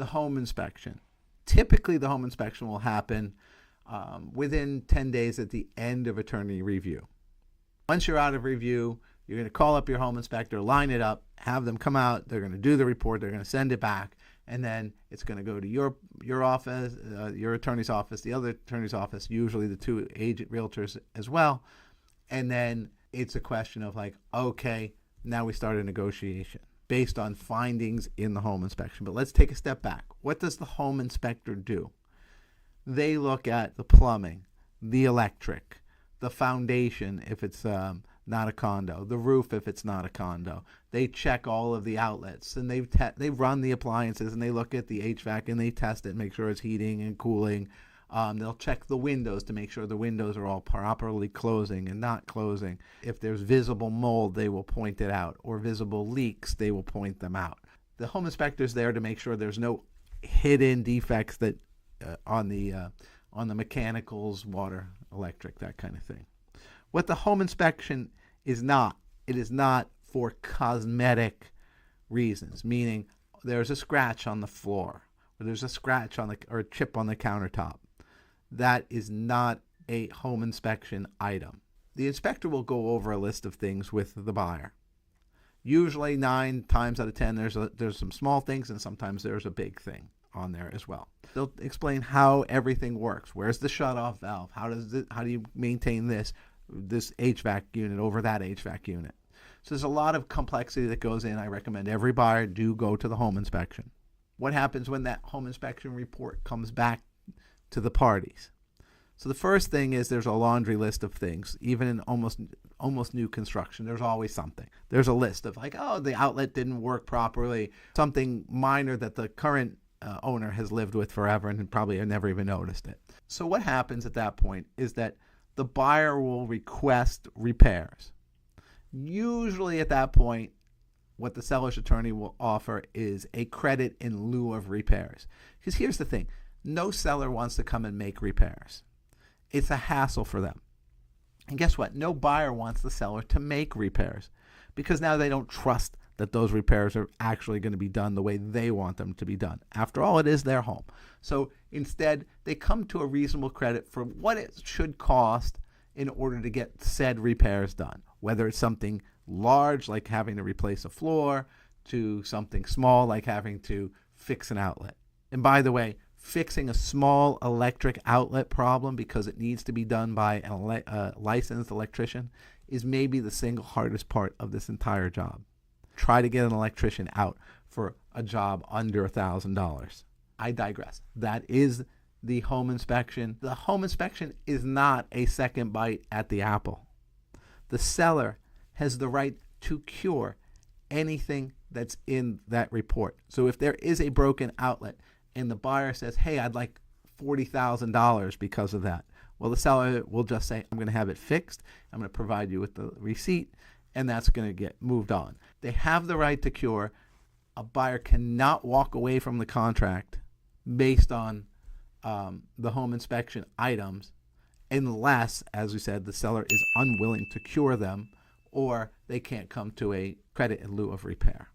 the home inspection. Typically, the home inspection will happen within 10 days at the end of attorney review. Once you're out of review, you're going to call up your home inspector, line it up, have them come out. They're going to do the report. They're going to send it back. And then it's going to go to your office, your attorney's office, the other attorney's office, usually the two agent realtors as well. And then it's a question of like, okay, now we start a negotiation based on findings in the home inspection. But let's take a step back. What does the home inspector do? They look at the plumbing, the electric, the foundation if it's not a condo, the roof if it's not a condo. They check all of the outlets, and they run the appliances, and they look at the HVAC, and they test it, make sure it's heating and cooling. They'll check the windows to make sure the windows are all properly closing and not closing. If there's visible mold, they will point it out, or visible leaks, they will point them out. The home inspector's there to make sure there's no hidden defects that on the mechanicals, water, electric, that kind of thing. What the home inspection is not, it is not for cosmetic reasons, meaning there's a scratch on the floor, or there's a scratch on or a chip on the countertop. That is not a home inspection item. The inspector will go over a list of things with the buyer. Usually 9 times out of 10, there's some small things, and sometimes there's a big thing on there as well. They'll explain how everything works. Where's the shutoff valve? How do you maintain this HVAC unit over that HVAC unit? So there's a lot of complexity that goes in. I recommend every buyer do go to the home inspection. What happens when that home inspection report comes back to the parties? So the first thing is there's a laundry list of things. Even in almost new construction, there's always something. There's a list of like, oh, the outlet didn't work properly, something minor that the current owner has lived with forever and probably have never even noticed it. So what happens at that point is that the buyer will request repairs. Usually at that point, what the seller's attorney will offer is a credit in lieu of repairs. Because here's the thing, no seller wants to come and make repairs. It's a hassle for them. And guess what? No buyer wants the seller to make repairs because now they don't trust that those repairs are actually going to be done the way they want them to be done. After all, it is their home. So instead, they come to a reasonable credit for what it should cost in order to get said repairs done, whether it's something large like having to replace a floor to something small like having to fix an outlet. And by the way, fixing a small electric outlet problem because it needs to be done by a licensed electrician is maybe the single hardest part of this entire job. Try to get an electrician out for a job under $1,000. I digress. That is the home inspection. The home inspection is not a second bite at the apple. The seller has the right to cure anything that's in that report. So if there is a broken outlet and the buyer says, hey, I'd like $40,000 because of that, well, the seller will just say, I'm going to have it fixed. I'm going to provide you with the receipt, and that's going to get moved on. They have the right to cure. A buyer cannot walk away from the contract based on the home inspection items unless, as we said, the seller is unwilling to cure them or they can't come to a credit in lieu of repair.